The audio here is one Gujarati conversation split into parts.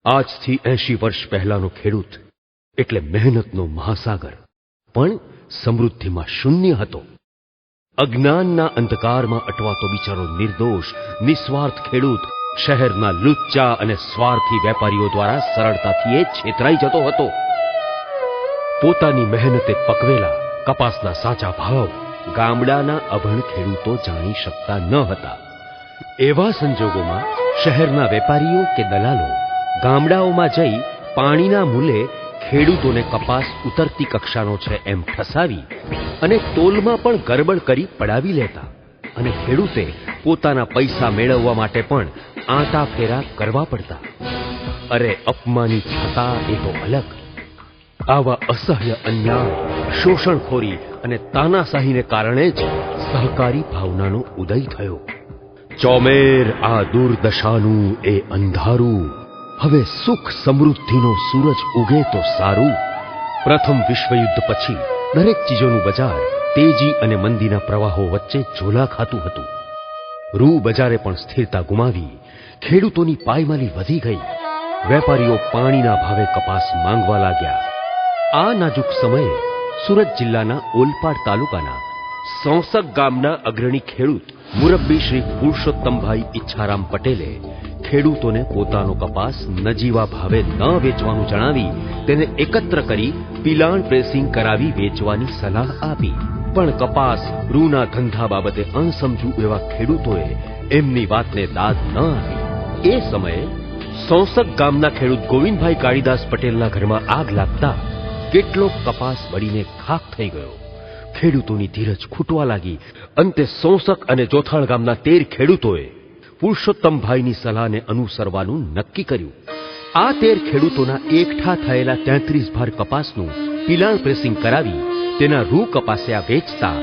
આજથી 80 વર્ષ પહેલાનો ખેડૂત એટલે મહેનતનો મહાસાગર, પણ સમૃદ્ધિમાં શૂન્ય હતો. અજ્ઞાનના અંધકારમાં અટવાતો બિચારો નિર્દોષ, નિસ્વાર્થ ખેડૂત શહેરના લુચ્ચા અને સ્વાર્થી વેપારીઓ દ્વારા સરળતાથી એ છેતરાઈ જતો હતો. પોતાની મહેનતે પકવેલા કપાસના સાચા ભાવ ગામડાના અભણ ખેડૂતો જાણી શકતા ન હતા. એવા સંજોગોમાં શહેરના વેપારીઓ કે દલાલો ગામડાઓમાં જઈ પાણીના મૂલે ખેડૂતોને કપાસ ઉતરતી કક્ષાનો છે એમ ઠસાવી અને તોલમાં પણ ગરબડ કરી પડાવી લેતા અને ખેડૂતે પોતાના પૈસા મેળવવા માટે પણ આંટા ફેરા કરવા પડતા. અરે અપમાનિત થતા એ તો અલગ. આવા અસહ્ય અન્યાય, શોષણખોરી અને તાનાશાહીને કારણે જ સહકારી ભાવનાનો ઉદય થયો. ચોમેર આ દુર્દશાનું એ અંધારું, હવે સુખ સમૃદ્ધિનો સૂરજ ઉગે તો સારું. પ્રથમ વિશ્વયુદ્ધ પછી દરેક ચીજોનું બજાર તેજી અને મંદીના પ્રવાહો વચ્ચે ઝોલા ખાતું હતું. રૂ બજારે પણ સ્થિરતા ગુમાવી, ખેડૂતોની પાયમાલી વધી ગઈ. વેપારીઓ પાણીના ભાવે કપાસ માંગવા લાગ્યા. આ નાજુક સમયે સુરત જિલ્લાના ઓલપાડ તાલુકાના સોંસક ગામના અગ્રણી ખેડૂત મુરબ્બી શ્રી પુરુષોત્તમભાઈ ઈચ્છારામ પટેલે ખેડૂતોને પોતાનો કપાસ નજીવા ભાવે ન વેચવાનું જણાવી તેને એકત્ર કરી પિલાણ પ્રેસિંગ કરાવી વેચવાની સલાહ આપી. પણ કપાસ રૂના ધંધા બાબતે અણસમજુ એવા ખેડૂતોએ એમની વાતને દાદ ન આપી. એ સમયે સોંસક ગામના ખેડૂત ગોવિંદભાઈ કાળીદાસ પટેલના ઘરમાં આગ લાગતા કેટલો કપાસ બળીને ખાખ થઈ ગયો. ખેડૂતોની ધીરજ ખૂટવા લાગી. અંતે સોંસક અને જોથાણ ગામના 13 ખેડૂતોએ પુરુષોત્તમભાઈની સલાહને અનુસરવાનું નક્કી કર્યું. આ 13 ખેડૂતોના એકઠા થયેલા 33 ભાર કપાસનું પિલાણ પ્રેસિંગ કરાવી તેના રૂ કપાસિયા વેચતા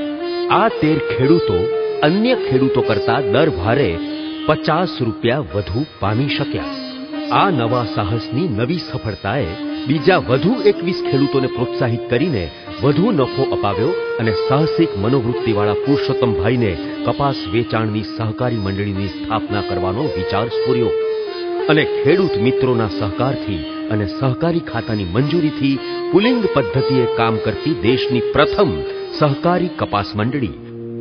આ 13 ખેડૂતો અન્ય ખેડૂતો કરતા દર ભારે 50 રૂપિયા વધુ પામી શક્યા. આ નવા સાહસની નવી સફળતાએ બીજા વધુ 21 ખેડૂતોને પ્રોત્સાહિત કરીને વધુ નફો અપાવ્યો અને સાહસિક મનોવૃત્તિવાળા પુરુષોત્તમભાઈને કપાસ વેચાણની સહકારી મંડળીની સ્થાપના કરવાનો વિચાર સ્ફુર્યો. અને ખેડૂત મિત્રોના સહકારથી અને સહકારી ખાતાની મંજૂરીથી પુલિંગ પદ્ધતિએ કામ કરતી દેશની પ્રથમ સહકારી કપાસ મંડળી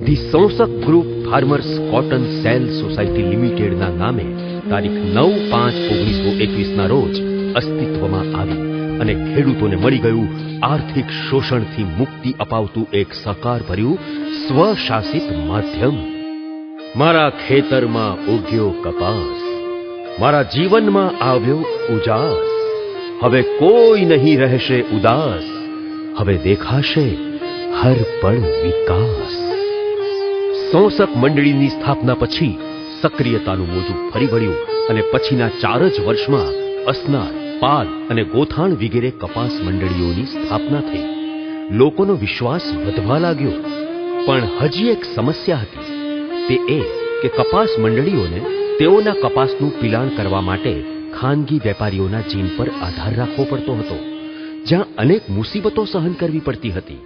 the Sonsak group farmers cotton sale society લિમિટેડના નામે તારીખ 9/5/1921ના રોજ અસ્તિત્વમાં આવી અને ખેડૂતોને મળી ગયું આર્થિક શોષણથી મુક્તિ અપાવતું એક સહકારભર્યું સ્વશાસિત માધ્યમ. મારા ખેતરમાં ઉગ્યો કપાસ, મારા જીવનમાં આવ્યો ઉજાસ, હવે કોઈ નહીં રહેશે ઉદાસ, હવે દેખાશે હર પળ વિકાસ. સોંસક મંડળીની સ્થાપના પછી સક્રિયતાનું મોજું ફરી વળ્યું અને પછીના 4 જ વર્ષમાં અસનાર, પાલ અને ગોથાણ વગેરે કપાસ મંડળીઓની સ્થાપના થઈ. લોકોનો વિશ્વાસ વધવા લાગ્યો. પણ હજી એક સમસ્યા હતી. તે એ કે કપાસ મંડળીઓને તેઓના કપાસનું પિલાણ કરવા માટે ખાનગી વેપારીઓના જીન પર આધાર રાખવો પડતો હતો, જ્યાં અનેક મુસીબતો સહન કરવી પડતી હતી.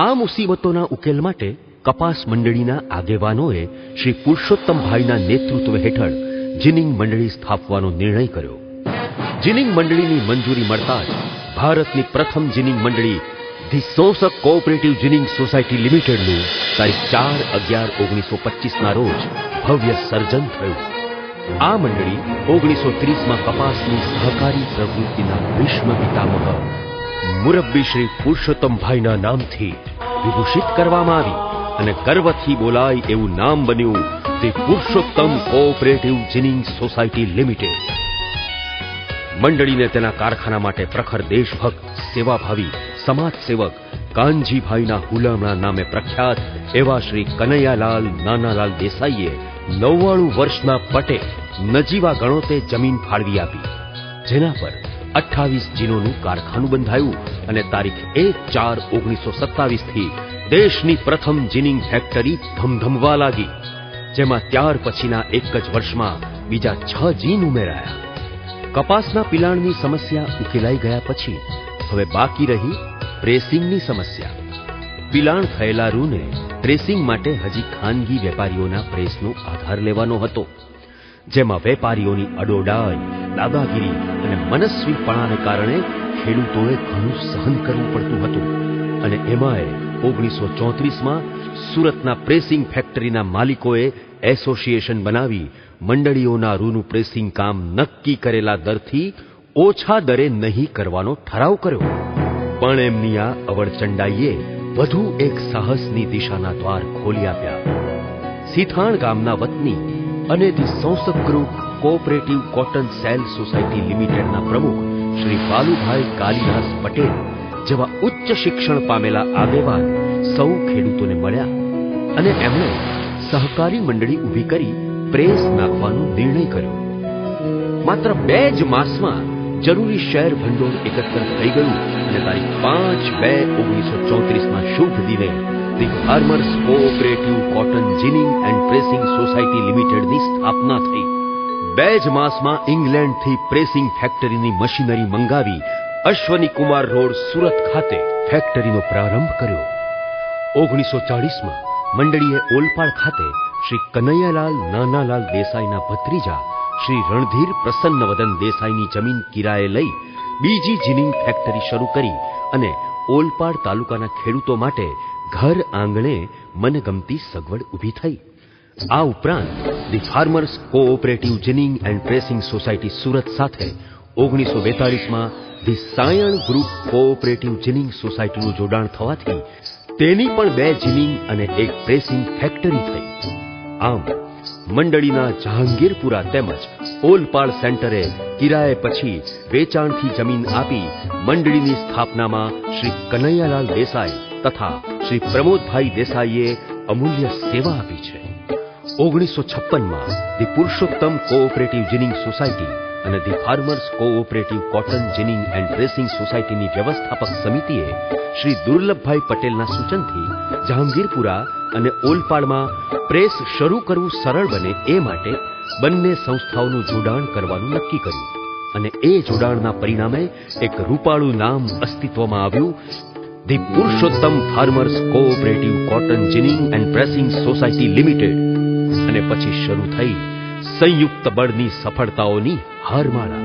આ મુસીબતોના ઉકેલ માટે કપાસ મંડળીના આગેવાનોએ શ્રી પુરુષોત્તમભાઈના નેતૃત્વ હેઠળ જીનિંગ મંડળી સ્થાપવાનો નિર્ણય કર્યો. જીનિંગ મંડળીની મંજૂરી મળતા જ ભારતની પ્રથમ જીનિંગ મંડળી ધી સોંસક કોઓપરેટિવ જીનિંગ સોસાયટી લિમિટેડનું તારીખ 4/11/1925ના રોજ ભવ્ય સર્જન થયું. આ મંડળી 1930માં કપાસની સહકારી પ્રવૃત્તિના ભીષ્મ પિતામહ મુરબ્બી શ્રી પુરુષોત્તમભાઈના નામથી વિભૂષિત કરવામાં આવી અને ગર્વથી બોલાય એવું નામ બન્યું the Purushottam cooperative ginning society limited. મંડળીને તેના કારખાના માટે પ્રખર દેશભક્ત, સેવાભાવી, સમાજ સેવક કાનજીભાઈના હુલામણા નામે પ્રખ્યાત એવા શ્રી કનૈયાલાલ નાનાલાલ દેસાઈએ 99 વર્ષના પટે નજીવા ગણોતે જમીન ફાળવી આપી, જેના પર 28 જીનોનું કારખાનું બંધાયું અને તારીખ 1/4/1927થી દેશની પ્રથમ જીનિંગ ફેક્ટરી ધમધમવા લાગી, જેમાં ત્યાર પછીના એક જ વર્ષમાં બીજા 6 જીન ઉમેરાયા. કપાસના પિલાણની સમસ્યા ઉકેલાઈ ગયા પછી હવે બાકી રહી પ્રેસિંગની સમસ્યા. પિલાણ થયેલા રૂને પ્રેસિંગ માટે હજી ખાનગી વેપારીઓના પ્રેસનો આધાર લેવાનો હતો, જેમાં વેપારીઓની અડોડાઈ, દાદાગીરી અને અને મનસ્વીપણાને કારણે ખેડૂતોએ ઘણું સહન કરવું પડતું હતું. અને એમાંય 1934માં સુરતના પ્રેસિંગ ફેક્ટરીના માલિકોએ એસોસિએશન બનાવી મંડળીઓના રૂનું પ્રેસિંગ કામ નક્કી કરેલા દરથી ઓછા દરે નહીં કરવાનો ઠરાવ કર્યો. પણ એમની આ અવળચંડાઈએ વધુ એક સાહસની દિશાના દ્વાર ખોલી આપ્યા. સીથાણ ગામના વતની અને ધી સંસદ group cooperative cotton sale society લિમિટેડના પ્રમુખ શ્રી બાલુભાઈ કાલિદાસ પટેલ જેવા ઉચ્ચ શિક્ષણ પામેલા આગેવાન સૌ ખેડૂતોને મળ્યા અને એમણે સહકારી મંડળી ઊભી કરી પ્રેસ નાખવાનો નિર્ણય કર્યો. માત્ર 2 જ માસમાં જરૂરી શેર ભંડોળ એકત્ર થઈ ગયું અને તારીખ 5/2/1934ના શુભ દિને the farmers cooperative cotton ginning and pressing society લિમિટેડની સ્થાપના થઈ. 2 જ માસમાં ઇંગ્લેન્ડથી પ્રેસિંગ ફેક્ટરીની મશીનરી મંગાવી અશ્વની કુમાર રોડ સુરત ખાતે ફેક્ટરીનો પ્રારંભ કર્યો. 1940માં મંડળીએ ઓલપાડ ખાતે શ્રી કનૈયાલાલ નાનાલાલ દેસાઈના ભત્રીજા શ્રી રણધીર પ્રસન્નવદન દેસાઈની જમીન કિરાયે લઈ બીજી જીનિંગ ફેક્ટરી શરૂ કરી અને ઓલપાડ તાલુકાના ખેડૂતો માટે ઘર આંગણે મનગમતી સગવડ ઊભી થઈ. આ ઉપરાંત the farmers cooperative ginning and pressing society Surat સાથે 1942માં the Sayan group cooperative ginning સોસાયટીનું જોડાણ થવાથી તેની પણ 2 જીનિંગ અને 1 પ્રેસિંગ ફેક્ટરી થઈ. આમ મંડળીના જહાંગીરપુરા તેમજ ઓલપાડ સેન્ટરે કિરાયે પછી વેચાણથી જમીન આપી મંડળીની સ્થાપનામાં શ્રી કનૈયાલાલ દેસાઈ તથા શ્રી પ્રમોદભાઈ દેસાઈએ અમૂલ્ય સેવા આપી છે. 1956માં the Purushottam cooperative ginning society અને the farmers cooperative cotton ginning and pressing સોસાયટીની વ્યવસ્થાપક સમિતિએ શ્રી દુર્લભભાઈ પટેલના સૂચનથી જહાંગીરપુરા અને ઓલપાડમાં પ્રેસ શરૂ કરવું સરળ બને એ માટે બંને સંસ્થાઓનું જોડાણ કરવાનું નક્કી કર્યું અને એ જોડાણના પરિણામે એક રૂપાળું નામ અસ્તિત્વમાં આવ્યું, the Purushottam farmers cooperative cotton ginning and pressing society limited. અને પછી શરૂ થઈ સંયુક્ત બળની સફળતાઓની હારમાળા.